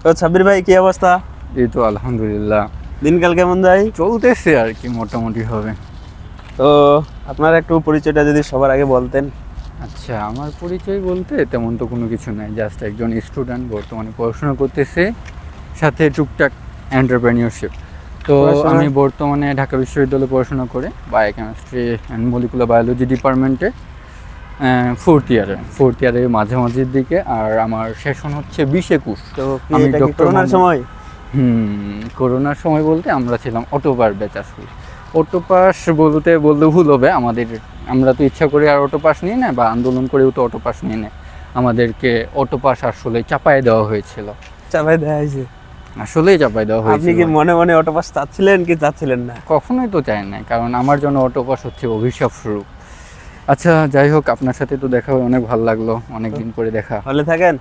তো সাব্বির ভাই কি অবস্থা? এই তো আলহামদুলিল্লাহ, দিনকাল কেমন যায়? চলতেছে আর কি মোটামুটি হবে। তো আপনার একটু পরিচয়টা যদি সবার আগে বলতেন। আচ্ছা, আমার পরিচয় বলতে তেমন তো কোনো কিছু নাই, জাস্ট একজন স্টুডেন্ট, বর্তমানে পড়াশোনা করতেছে, সাথে টুকটাক এন্টারপ্রেনিয়রশিপ। তো আমি বর্তমানে ঢাকা বিশ্ববিদ্যালয়ে পড়াশোনা করে বায়োকেমিস্ট্রি অ্যান্ড মলিকুলার বায়োলজি ডিপার্টমেন্টে ফোর্থ ইয়ারের মাঝামাঝির দিকে। আর আমার সেশন হচ্ছে 20-21। তো আমি এটা কি ডক্টর করোনার সময়? করোনার সময় বলতে আমরা ছিলাম অটোপাস ব্যাচ। আসলে অটোপাস বলতে ভুল হবে আমাদের, আমরা তো ইচ্ছা করে আর অটোপাস নিয়ে নেয় বা আন্দোলন করেও তো অটোপাস নিয়ে নেয়, আমাদেরকে অটোপাস আসলে চাপায় দেওয়া হয়েছিল। চাপাই দেওয়া হয়েছে? আসলেই চাপায় দেওয়া আপনি হয়েছিল। কি মনে মনে অটোপাস চাচ্ছিলেন কি চাচ্ছিলেন না? কখনোই তো চাই না, কারণ আমার জন্য অটোপাস হচ্ছে অভিশাপ স্বরূপ। আচ্ছা, যাই হোক, আপনার সাথে তো দেখা হয়ে অনেক ভালো লাগলো, অনেক দিন পরে দেখা। হলে থাকেন?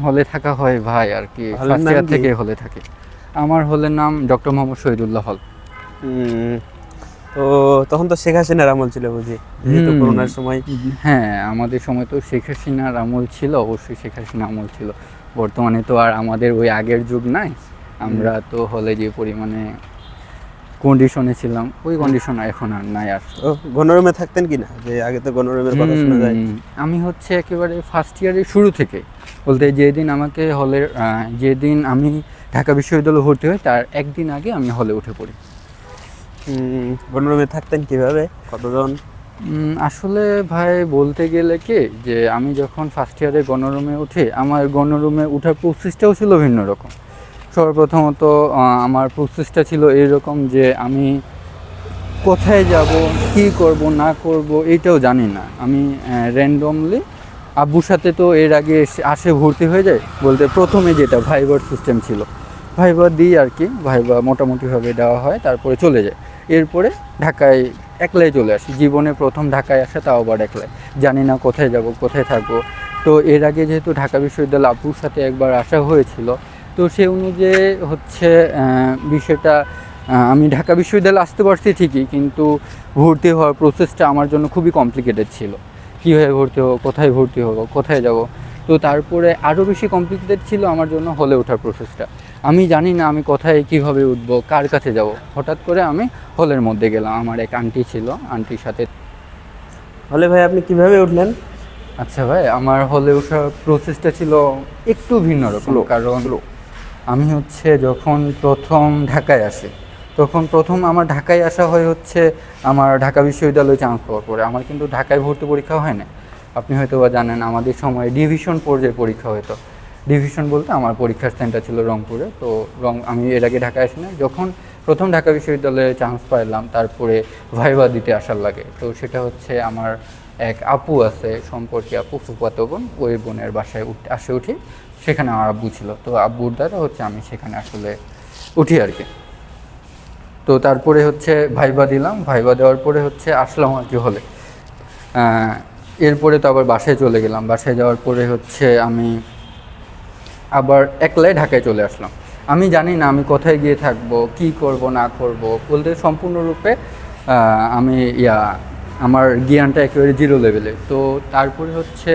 হলে থাকা হয় ভাই, আর কি ফার্স্ট ইয়ার থেকে হলে থাকে। আমার হলের নাম ডক্টর মোহাম্মদ শহীদুল্লাহ হল। তো তখন তো শেখ হাসিনার আমল ছিল বুঝি, যেহেতু করোনার সময়। হ্যাঁ, আমাদের সময় তো শেখ হাসিনার আমল ছিল, অবশ্যই শেখ হাসিনার আমল ছিল। বর্তমানে তো আর আমাদের ওই আগের যুগ নাই, আমরা তো হলে যে পরিমাণে কন্ডিশনে ছিলাম, ওই কন্ডিশন এখন আর নাই। আর গণরুমে থাকতেন কি না? যে আগে তো গণরুমের কথা শোনা যায়। আমি হচ্ছে একেবারে ফার্স্ট ইয়ারের শুরু থেকে বলতে, যেদিন আমাকে হলের যেদিন আমি ঢাকা বিশ্ববিদ্যালয়ে ভর্তি হই তার একদিন আগে আমি হলে উঠে পড়ি। গণরুমে থাকতেন কিভাবে, কতজন? আসলে ভাই বলতে গেলে কি, যে আমি যখন ফার্স্ট ইয়ারে গণরুমে উঠি, আমার গণরুমে ওঠার প্রসেসটাও ছিল ভিন্ন রকম। সর্বপ্রথমত আমার প্রসেসটা ছিল এইরকম যে আমি কোথায় যাব, কি করব না করব এইটাও জানি না। আমি র্যান্ডমলি আব্বুর সাথে তো এর আগে আসে ভর্তি হয়ে যায়, বলতে প্রথমে যেটা ভাইবার সিস্টেম ছিল, ভাইবা দিই আর কি, ভাইবা মোটামুটিভাবে দেওয়া হয়, তারপরে চলে যায়। এরপরে ঢাকায় একলাই চলে আসি, জীবনে প্রথম ঢাকায় আসা, তাও আবার একলাই, জানি না কোথায় যাব কোথায় থাকবো। তো এর আগে যেহেতু ঢাকা বিশ্ববিদ্যালয় আব্বুর সাথে একবার আসা হয়েছিল, তো সে অনুযায়ী হচ্ছে বিষয়টা, আমি ঢাকা বিশ্ববিদ্যালয়ে আসতে পারছি ঠিকই, কিন্তু ভর্তি হওয়ার প্রসেসটা আমার জন্য খুবই কমপ্লিকেটেড ছিল। কীভাবে ভর্তি হবো, কোথায় ভর্তি হবো, কোথায় যাব। তো তারপরে আরও বেশি কমপ্লিকেটেড ছিল আমার জন্য হলে ওঠার প্রসেসটা। আমি জানি না আমি কোথায় কীভাবে উঠবো, কার কাছে যাব। হঠাৎ করে আমি হলের মধ্যে গেলাম, আমার এক আন্টি ছিল, আন্টির সাথে। হলে ভাই আপনি কিভাবে উঠলেন? আচ্ছা ভাই, আমার হলে ওঠার প্রসেসটা ছিল একটু ভিন্ন রকম। কারণ আমি হচ্ছে যখন প্রথম ঢাকায় আসি, তখন প্রথম আমার ঢাকায় আসা হয় হচ্ছে আমার ঢাকা বিশ্ববিদ্যালয়ে চান্স পাওয়ার পরে। আমার কিন্তু ঢাকায় ভর্তি পরীক্ষা হয় না, আপনি হয়তো বা জানেন, আমাদের সময় ডিভিশন পর্যায়ে পরীক্ষা হতো। ডিভিশন বলতে আমার পরীক্ষার সেন্টার ছিল রংপুরে। তো আমি এর আগে ঢাকায় আসি না, যখন প্রথম ঢাকা বিশ্ববিদ্যালয়ে চান্স পাইলাম, তারপরে ভাইবা দিতে আসার লাগে। তো সেটা হচ্ছে আমার এক আপু আছে, সম্পর্কে আপু, ফুফাতো বোন, ওই বোনের বাসায় উঠি, সেখানে আমার আব্বু ছিল। তো আব্বুর দ্বারা হচ্ছে আমি সেখানে আসলে উঠি আর কি। তো তারপরে হচ্ছে ভাইবা দিলাম, ভাইবা দেওয়ার পরে হচ্ছে আসলাম আর কি হলে। এরপরে তো আবার বাসায় চলে গেলাম, বাসায় যাওয়ার পরে হচ্ছে আমি আবার একলাই ঢাকায় চলে আসলাম। আমি জানি না আমি কোথায় গিয়ে থাকবো, কি করব না করব, বলতে সম্পূর্ণরূপে আমি আমার জ্ঞানটা একেবারে জিরো লেভেলে। তো তারপরে হচ্ছে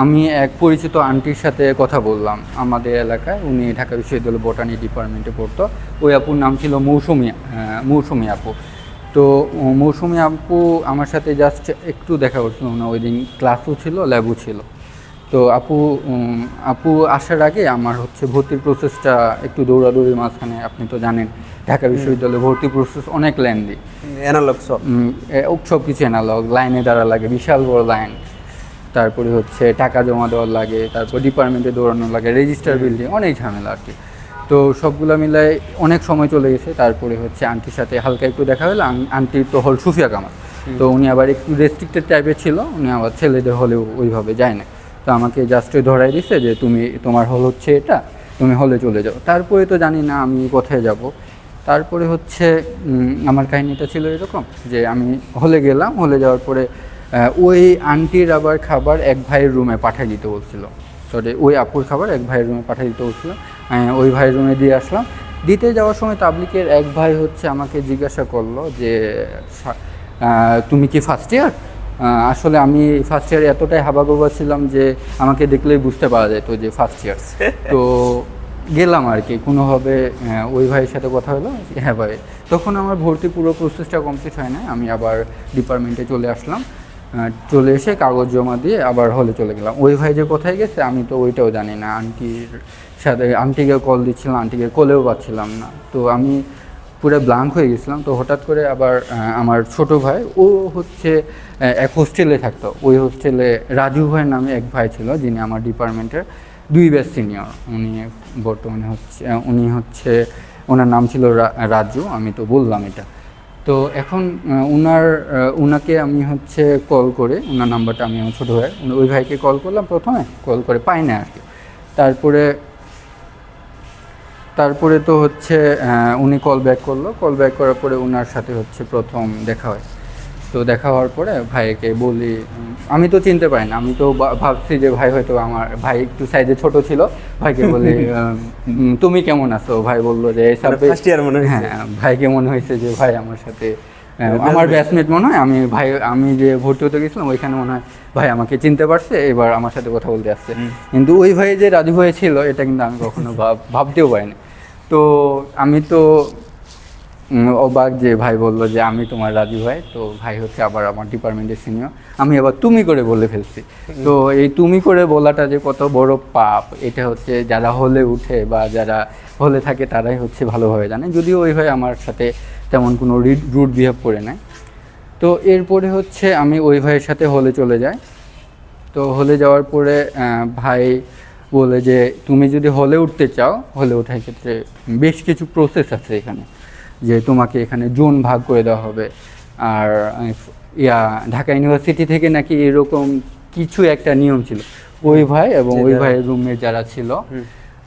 আমি এক পরিচিত আন্টির সাথে কথা বললাম আমাদের এলাকায়, উনি ঢাকা বিশ্ববিদ্যালয় বোটানি ডিপার্টমেন্টে পড়তো। ওই আপুর নাম ছিল মৌসুমি আপু। তো মৌসুমি আপু আমার সাথে জাস্ট একটু দেখা করছিল না, ওই দিন ক্লাসও ছিল, ল্যাবও ছিল। তো আপু আসার আগে আমার হচ্ছে ভর্তির প্রসেসটা একটু দৌড়াদৌড়ির মাঝখানে, আপনি তো জানেন ঢাকা বিশ্ববিদ্যালয়ে ভর্তি প্রসেস অনেক লেন্দি, অ্যানালগ সব কিছু অ্যানালগ, লাইনে দাঁড়া লাগে, বিশাল বড় লাইন, তারপরে হচ্ছে টাকা জমা দেওয়ার লাগে, তারপর ডিপার্টমেন্টে দৌড়ানো লাগে, রেজিস্টার বিল্ডিং, অনেক ঝামেলা আর কি। তো সবগুলো মিলায় অনেক সময় চলে গেছে। তারপরে হচ্ছে আন্টির সাথে হালকা একটু দেখা হলো। আন্টির তো হল সুফিয়া কামাল, তো উনি আবার একটু রেস্ট্রিক্টেড টাইপের ছিল, উনি আবার ছেলেদের হলেও ওইভাবে যায় না। তো আমাকে জাস্ট ধরাই দিছে যে তোমার হল হচ্ছে এটা, তুমি হলে চলে যাও। তারপরে তো জানি না আমি কোথায় যাব। তারপরে হচ্ছে আমার কাহিনীটা ছিল এরকম যে আমি হলে গেলাম, হলে যাওয়ার পরে ওই আন্টির আবার খাবার এক ভাইয়ের রুমে পাঠিয়ে দিতে বলছিল, ওই আপুর খাবার এক ভাইয়ের রুমে পাঠিয়ে দিতে বলছিল। ওই ভাইয়ের রুমে দিয়ে আসলাম। দিতে যাওয়ার সময় তাবলিকের এক ভাই হচ্ছে আমাকে জিজ্ঞাসা করলো যে তুমি কি ফার্স্ট ইয়ার? আসলে আমি ফার্স্ট ইয়ারে এতটাই হাবাগোবা ছিলাম যে আমাকে দেখলেই বুঝতে পারা যেত যে ফার্স্ট ইয়ার। তো গেলাম আর কি কোনোভাবে। ওই ভাইয়ের সাথে কথা হলো, হ্যাঁ ভাই। তখন আমার ভর্তি পুরো প্রসেসটা কমপ্লিট হয় না, আমি আবার ডিপার্টমেন্টে চলে আসলাম। চলে এসে কাগজ জমা দিয়ে আবার হলে চলে গেলাম। ওই ভাই যে কোথায় গেছে আমি তো ওইটাও জানি না। আন্টির সাথে আন্টিকে কল দিচ্ছিলাম, আন্টিকে কলেও পাচ্ছিলাম না। তো আমি পুরো ব্লাঙ্ক হয়ে গেছিলাম। তো হঠাৎ করে আবার আমার ছোট ভাই, ও হচ্ছে এক হোস্টেলে থাকতো। ওই হোস্টেলে রাজু ভাইয়ের নামে এক ভাই ছিল, যিনি আমার ডিপার্টমেন্টের 2 ব্যাচ সিনিয়র। উনি বর্তমানে হচ্ছে ওনার নাম ছিল রাজু, আমি তো বললাম এটা। তো এখন উনাকে আমি হচ্ছে কল করে, ওনার নাম্বারটা আমি আমার ছোটো ভাই, ওই ভাইকে কল করলাম। প্রথমে কল করে পাই না আর কি। তারপরে তো হচ্ছে উনি কল ব্যাক করলো। কল ব্যাক করার পরে ওনার সাথে হচ্ছে প্রথম দেখা হয়। তো দেখা হওয়ার পরে ভাইকে বলি, আমি তো চিনতে পারি না, আমি তো ভাবছি যে ভাই হয়তো আমার ভাই একটু সাইজে ছোট ছিল। ভাইকে বলি তুমি কেমন আছো? ভাই বললো যে ফার্স্ট ইয়ার মনে হয়েছে। হ্যাঁ, ভাইকে মনে হয়েছে যে ভাই আমার সাথে আমার ব্যাচমেট মনে হয়। আমি যে ভর্তি হতে গেছিলাম ওইখানে মনে হয় ভাই আমাকে চিনতে পারছে, এবার আমার সাথে কথা বলতে আসছে। কিন্তু ওই ভাই যে রাজু ভাই ছিল এটা কিন্তু আমি কখনো ভাবতেও পারিনি। তো আমি তো অবাক যে ভাই বললো যে আমি তোমার রাজু ভাই। তো ভাই হচ্ছে আবার আমার ডিপার্টমেন্টের সিনিয়র, আমি আবার তুমি করে বলে ফেলছি। তো এই তুমি করে বলাটা যে কত বড় পাপ, এটা হচ্ছে যারা হলে উঠে বা যারা হলে থাকে তারাই হচ্ছে ভালোভাবে জানে। যদিও ওই ভাই আমার সাথে তেমন কোনো রুড বিহেভ করে নেয়। তো এরপরে হচ্ছে আমি ওই ভাইয়ের সাথে হলে চলে যাই। তো হলে যাওয়ার পরে ভাই বলে যে তুমি যদি হলে উঠতে চাও, হলে ওঠার ক্ষেত্রে বেশ কিছু প্রসেস আছে এখানে, যে তোমাকে এখানে জোন ভাগ করে দেওয়া হবে। আর ঢাকা ইউনিভার্সিটি থেকে নাকি এরকম কিছু একটা নিয়ম ছিল। ওই ভাই এবং ওই ভাইয়ের রুমমেট যারা ছিল,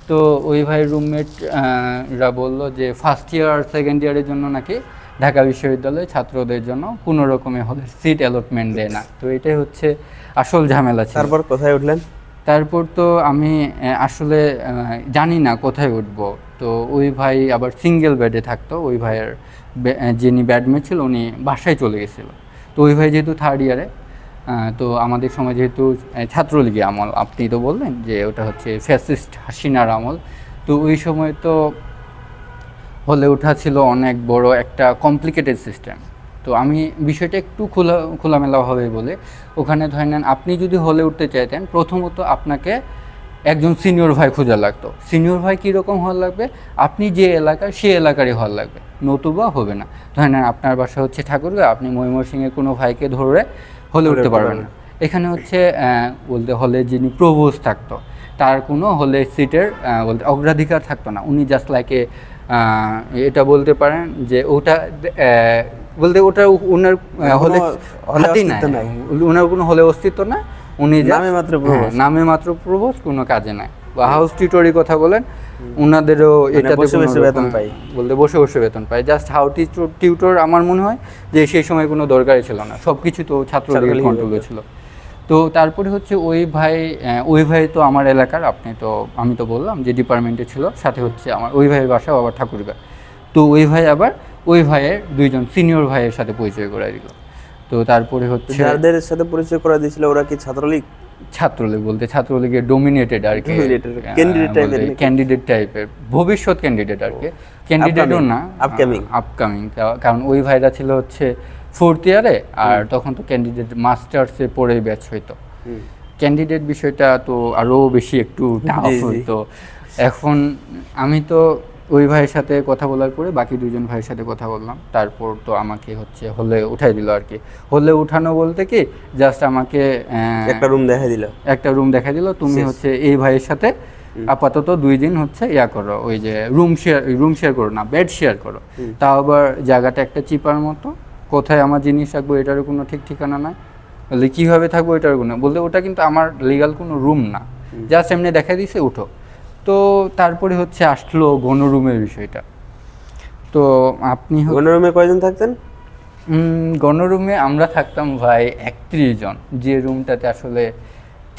তো ওই ভাইয়ের রুমমেটরা বললো যে ফার্স্ট ইয়ার আর সেকেন্ড ইয়ারের জন্য নাকি ঢাকা বিশ্ববিদ্যালয়ে ছাত্রদের জন্য কোনো রকমের হলে সিট অ্যালটমেন্ট দেয় না। তো এটাই হচ্ছে আসল ঝামেলা ছিল। তারপর কোথায় উঠলেন? তারপর তো আমি আসলে জানি না কোথায় উঠবো। তো ওই ভাই আবার সিঙ্গেল বেডে থাকতো। ওই ভাইয়ের যিনি ব্যাডমেট ছিল উনি বাসায় চলে গেছিলো। তো ওই ভাই যেহেতু থার্ড ইয়ারে, তো আমাদের সময় যেহেতু ছাত্রলীগের আমল, আপনি তো বললেন যে ওটা হচ্ছে ফ্যাসিস্ট হাসিনার আমল। তো ওই সময় তো হলে ওঠা ছিল অনেক বড় একটা কমপ্লিকেটেড সিস্টেম। তো আমি বিষয়টা একটু খোলামেলাভাবে বলে, ওখানে ধরে নেন আপনি যদি হলে উঠতে চাইতেন, প্রথমত আপনাকে একজন সিনিয়র ভাই খোঁজা লাগতো। সিনিয়র ভাই কীরকম হল লাগবে? আপনি যে এলাকার সে এলাকারই হল লাগবে, নতুবা হবে না। ধরে নেন আপনার বাসা হচ্ছে ঠাকুরগাঁও, আপনি ময়মনসিংহের কোনো ভাইকে ধরে হলে উঠতে পারবেন না। এখানে হচ্ছে বলতে হলে যিনি প্রভোস্ট থাকতো তার কোনো হলে সিটের বলতে অগ্রাধিকার থাকতো না। উনি জাস্ট লাইকে এটা বলতে পারেন যে ওটা বলতে ওটা ওনার হলে নাই, ওনার কোনো হলে অস্তিত্ব না। উনি নামে মাত্র প্রভোস্ট, কোনো কাজে নাই। বা হাউস টিউটরের কথা বলেন, ওনাদেরও এটাতে বসে বসে বেতন পায়। জাস্ট টিউটর আমার মনে হয় যে সেই সময় কোনো দরকারই ছিল না, সব কিছু তো ছাত্রলীগের কন্ট্রোলে ছিল। তো তারপরে হচ্ছে ওই ভাই তো আমার এলাকার, আমি তো বললাম যে ডিপার্টমেন্টে ছিল, সাথে হচ্ছে আমার ওই ভাইয়ের বাসাও আবার ঠাকুরগাঁও। তো ওই ভাই আবার ওই ভাইয়ের দুইজন সিনিয়র ভাইয়ের সাথে পরিচয় করাই দিল। তো তারপরে হচ্ছে যাদের সাথে পরিচয় করা দিয়েছিল ওরা কি ছাত্রলীগ বলতে ছাত্রলীগের ডোমিনেটেড আর কি, ক্যান্ডিডেট টাইপের, ভবিষ্যৎ ক্যান্ডিডেট আর কি, ক্যান্ডিডেটও না, আপকামিং। কারণ ওই ভাইরা ছিল হচ্ছে ফোর্থ ইয়ারে, আর তখন তো ক্যান্ডিডেট মাস্টার্সে পড়েই ব্যাচ হইতো। ক্যান্ডিডেট বিষয়টা তো আরও বেশি একটু টাফ হইতো। এখন আমি তো ওই ভাইয়ের সাথে কথা বলার পরে বাকি দুজন ভাইয়ের সাথে কথা বললাম। তারপর তো আমাকে হচ্ছে হলে উঠাই দিল আর কি। হলে উঠানো বলতে কি, জাস্ট আমাকে একটা রুম দেখা দিল, তুমি হচ্ছে এই ভাইয়ের সাথে আপাতত 2 দিন হচ্ছে করো, ওই যে রুম শেয়ার করো না, বেড শেয়ার করো। তাও আবার জায়গাটা একটা চিপার মতো, কোথায় আমার জিনিস রাখবো এটারও কোনো ঠিক ঠিকানা নাই, বলে কীভাবে থাকবো এটার কোনো, বলতে ওটা কিন্তু আমার লিগাল কোনো রুম না, জাস্ট এমনি দেখা দিয়েছে উঠো। তো তারপরে হচ্ছে আসলো গণরুমের বিষয়টা। তো আপনি গণরুমে কয়জন থাকতেন? গণরুমে আমরা থাকতাম ভাই 31 জন, যে রুমটাতে আসলে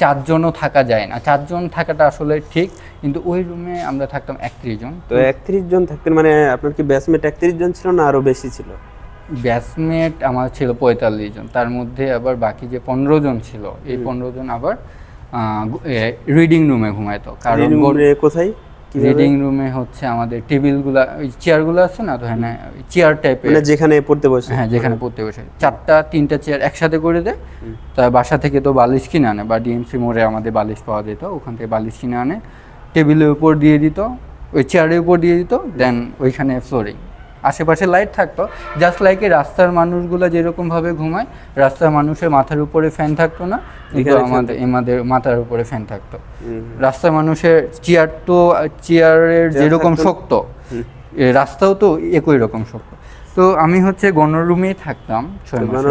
4 জনও থাকা যায় না। 4 জন থাকাটা আসলে ঠিক, কিন্তু ওই রুমে আমরা থাকতাম 31 জন। তো 31 জন থাকতেন মানে আপনার কি ব্যাচমেট 31 জন ছিল না আরও বেশি ছিল? ব্যাচমেট আমার ছিল 45 জন, তার মধ্যে আবার বাকি যে 15 জন ছিল, এই 15 জন আবার রিডিং রুমে ঘুমাইতো। কারণ কোথায়? কিভাবে? রিডিং রুমে হচ্ছে আমাদের টেবিলগুলা ওই চেয়ারগুলো আছে না, তো হ্যাঁ চেয়ার টাইপের, মানে যেখানে পড়তে বসে? হ্যাঁ যেখানে পড়তে বসে 4-3টা চেয়ার একসাথে করে দেয়। তা বাসা থেকে তো বালিশ কিনে আনে, বা ডিএমসি মোড়ে আমাদের বালিশ পাওয়া যেত, ওখান থেকে বালিশ কিনে আনে, টেবিলের উপর দিয়ে দিত, ওই চেয়ারের উপর দিয়ে দিত, দেন ওইখানে ফ্লোরিং, আশেপাশে লাইট থাকতো, জাস্ট লাইকে রাস্তার মানুষগুলো যেরকমভাবে ঘুমায়, রাস্তার মানুষের মাথার উপরে ফ্যান থাকতো না, কিন্তু আমাদের মাথার উপরে ফ্যান থাকতো। রাস্তার মানুষের চেয়ারের যেরকম শক্ত, রাস্তাও তো একই রকম শক্ত। তো আমি হচ্ছে গণরুমেই থাকতাম 6 মাস।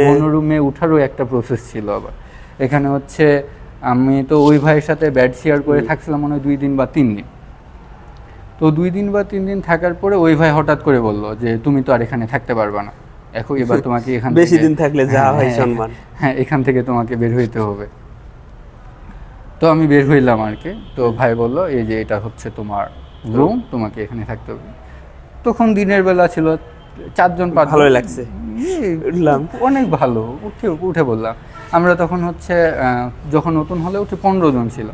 গণরুমে উঠারও একটা প্রসেস ছিল আবার এখানে হচ্ছে। আমি তো ওই ভাইয়ের সাথে বেড শেয়ার করে থাকছিলাম মনে হয় 2 দিন বা 3 দিন। তো 2 দিন বা 3 দিন থাকার পরে ওই ভাই হঠাৎ করে বলল যে তুমি তো আর এখানে থাকতে পারবে না, এখন এবার তোমাকে এখান থেকে বেশি দিন থাকলে যা হয় সম্মান, হ্যাঁ এখান থেকে তোমাকে বের হইতে হবে। তো আমি বের হইলাম আর কি। তো ভাই বলল এই যে এটা হচ্ছে তোমার রুম, তোমাকে এখানে থাকতে হবে। তখন দিনের বেলা ছিল, 4 জন 5 জন, ভালোই লাগছে, উঠলাম অনেক ভালো। উঠে বললাম আমরা তখন হচ্ছে যখন নতুন হলে উঠে 15 জন ছিল।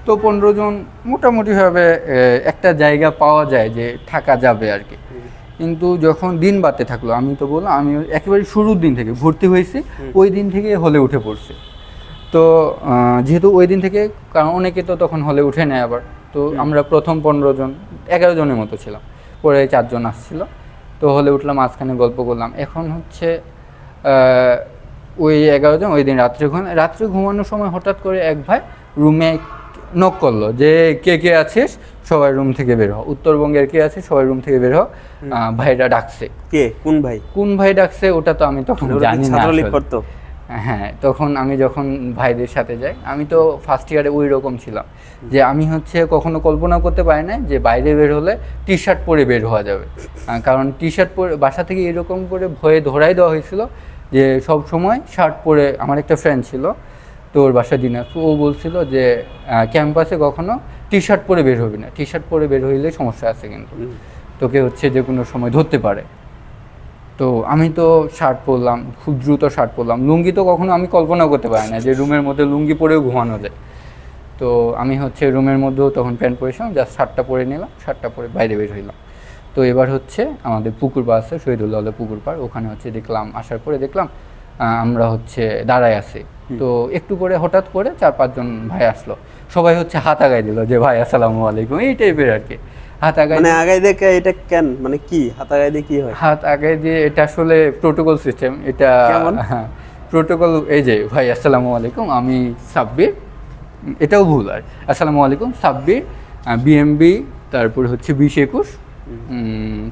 তো 15 জন মোটামুটিভাবে একটা জায়গা পাওয়া যায় যে থাকা যাবে আর কি। কিন্তু যখন দিন বাড়তে থাকলো, আমি তো বললাম আমি একেবারে শুরুর দিন থেকে ভর্তি হয়েছি, ওই দিন থেকে হলে উঠে পড়ছি। তো যেহেতু ওই দিন থেকে, কারণ অনেকে তো তখন হলে উঠে নেয় আবার, তো আমরা প্রথম 15 জন 11 জনের মতো ছিলাম, পরে 4 জন আসছিল। তো হলে উঠলাম, মাঝখানে গল্প করলাম। এখন হচ্ছে ওই 11 জন ওই দিন রাত্রে ঘুমানোর সময় হঠাৎ করে এক ভাই রুমে নক করলো যে কে কে আছিস, সবাই রুম থেকে বের হও, উত্তরবঙ্গের কে আছে সবাই রুম থেকে বের হও। ভাইরা ডাকছে। কে কোন ভাই ডাকছে ওটা তো আমি তখন জানি না। হ্যাঁ, তখন আমি যখন ভাইদের সাথে যাই, আমি তো ফার্স্ট ইয়ারে ওই রকম ছিলাম যে আমি হচ্ছে কখনো কল্পনা করতে পারি না যে বাইরে বের হলে টি শার্ট পরে বের হওয়া যাবে। কারণ টি শার্ট পরে বাসা থেকে এরকম করে ভয়ে ধরাই দেওয়া হয়েছিল যে সব সময় শার্ট পরে। আমার একটা ফ্রেন্ড ছিল, তো ওর বাসা দিনাজপুর, ও বলছিল যে ক্যাম্পাসে কখনো টি শার্ট পরে বের হবি না, টি শার্ট পরে বের হইলে সমস্যা আছে, কিন্তু তোকে হচ্ছে যে কোনো সময় ধরতে পারে। তো আমি তো শার্ট পরলাম, খুব দ্রুত শার্ট পরলাম। লুঙ্গি তো কখনো আমি কল্পনা করতে পারি না যে রুমের মধ্যে লুঙ্গি পরেও ঘুমানো যায়। তো আমি হচ্ছে রুমের মধ্যেও তখন প্যান্ট পরেছিলাম, জাস্ট শার্টটা পরে নিলাম, শার্টটা পরে বাইরে বের হইলাম। তো এবার হচ্ছে আমাদের পুকুর পাড় আছে, শহীদুল্লাহ পুকুর পাড়, ওখানে হচ্ছে দেখলাম, আসার পরে দেখলাম আমরা হচ্ছে দাঁড়ায় আছি। তো একটু পরে হঠাৎ করে 4-5 জন ভাই আসলো, সবাই হচ্ছে হাত আগায় দিল যে ভাই আসসালামু আলাইকুম, এই টাইপের আর কি। হাত আগায় মানে আগায় দেখে এটা কেন, মানে কি হাত আগায় দিয়ে কি হয়? হাত আগায় দিয়ে এটা আসলে প্রোটোকল সিস্টেম। এটা প্রোটোকল, এই যে ভাই আসসালামু আলাইকুম, আমি সাব্বির, এটাও ভুল আর, আসসালামু আলাইকুম সাব্বির, বিএমবি, তারপরে হচ্ছে 20-21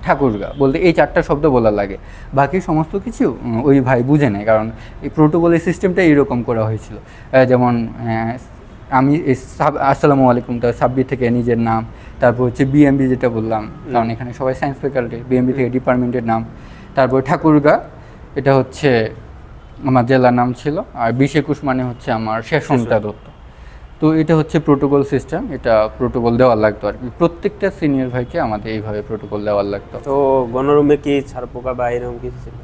ঠাকুরগা, বলতে এই 4টা শব্দ বলার লাগে। বাকি সমস্ত কিছু ওই ভাই বুঝে নেয়, কারণ এই প্রোটোকলের সিস্টেমটা এইরকম করা হয়েছিল। যেমন আমি আসসালামু আলাইকুম, তার সাব্বির থেকে নিজের নাম, তারপর হচ্ছে বিএমবি যেটা বললাম, কারণ এখানে সবাই সায়েন্স ফ্যাকাল্টি, বিএমবি থেকে ডিপার্টমেন্টের নাম, তারপর ঠাকুরগা এটা হচ্ছে আমার জেলার নাম ছিল, আর 20-21 মানে হচ্ছে আমার শেষনটা দত্ত। তো এটা হচ্ছে প্রোটোকল সিস্টেম, এটা প্রোটোকল দেওয়ার লাগতো আর কি। প্রত্যেকটা সিনিয়র ভাইকে আমাদের এইভাবে প্রোটোকল দেওয়ার লাগতো। তো গণরুমে কি ছাড়পোকা বা এরকম কিছু ছিল?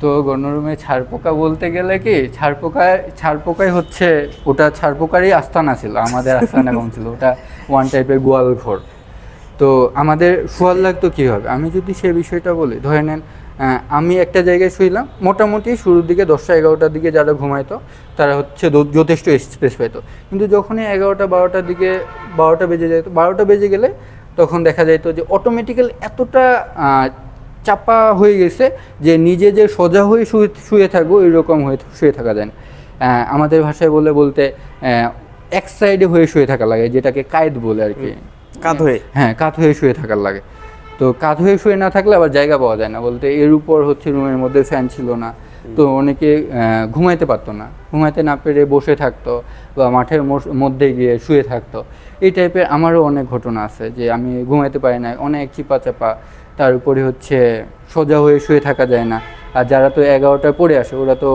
তো গণরুমে ছাড়পোকা বলতে গেলে কি, ছাড়পোকাই হচ্ছে, ওটা ছাড়পোকারই আস্তানা ছিল, আমাদের আস্তানা কম ছিল, ওটা ওয়ান টাইপের গোয়াল ঘর। তো আমাদের শোয়ার লাগতো কীভাবে, আমি যদি সে বিষয়টা বলি, ধরে নেন আমি একটা জায়গায় শুইলাম, মোটামুটি শুরুর দিকে 10টা-11টার দিকে যারা ঘুমাইতো তারা হচ্ছে যথেষ্ট স্পেস পাইতো। কিন্তু যখনই 11টা-12টার দিকে 12টা বেজে যেত, 12টা বেজে গেলে তখন দেখা যেত যে অটোমেটিক্যালি এতটা চাপা হয়ে গেছে যে নিজে যে সোজা হয়ে শুয়ে থাকবো এরকম হয়ে শুয়ে থাকা যায় না। আমাদের ভাষায় বলতে এক সাইডে হয়ে শুয়ে থাকা লাগে, যেটাকে কায়েদ বলে আর কি, কাত হয়ে। হ্যাঁ, কাত হয়ে শুয়ে থাকার লাগে। তো কাত হয়ে শুয়ে না থাকলে আবার জায়গা পাওয়া যায় না, বলতে এর উপর হচ্ছে রুমের মধ্যে ফ্যান ছিল না, তো অনেকে ঘুমাইতে পারতো না, ঘুমাইতে না পেরে বসে থাকতো বা মাঠের মধ্যে গিয়ে শুয়ে থাকতো। এই টাইপের আমারও অনেক ঘটনা আছে যে আমি ঘুমাইতে পারি না, অনেক চিপা চাপা, তার উপরে হচ্ছে সোজা হয়ে শুয়ে থাকা যায় না। আর যারা তো 11টায় পড়ে আসে ওরা তো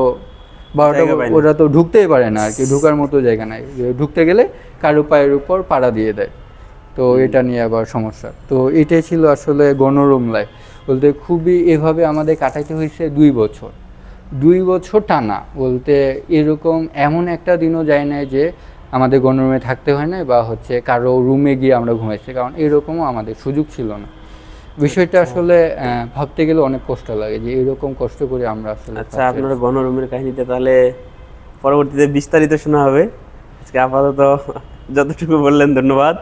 12টা, ওরা তো ঢুকতেই পারে না আর কি, ঢুকার মতো জায়গা নাই, ঢুকতে গেলে কারো পায়ের উপর পাড়া দিয়ে দেয়। তো এটা নিয়ে আবার সমস্যা। তো এটাই ছিল আসলে গণরুম লাইফ বলতে, খুবই এভাবে আমাদের কাটাইতে হয়েছে 2 বছর টানা। বলতে এরকম এমন একটা দিনও যায় না যে আমাদের গণরুমে থাকতে হয় না, বা হচ্ছে কারো রুমে গিয়ে আমরা ঘুমাইছি, কারণ এরকমও আমাদের সুযোগ ছিল না। বিষয়টা আসলে ভাবতে গেলে অনেক কষ্ট লাগে যে এরকম কষ্ট করে আমরা আসলে আচ্ছা, আপনার গণরুমের কাহিনীটা তাহলে পরবর্তীতে বিস্তারিত শোনা হবে। আজকে আপাতত যতটুকু বললেন ধন্যবাদ।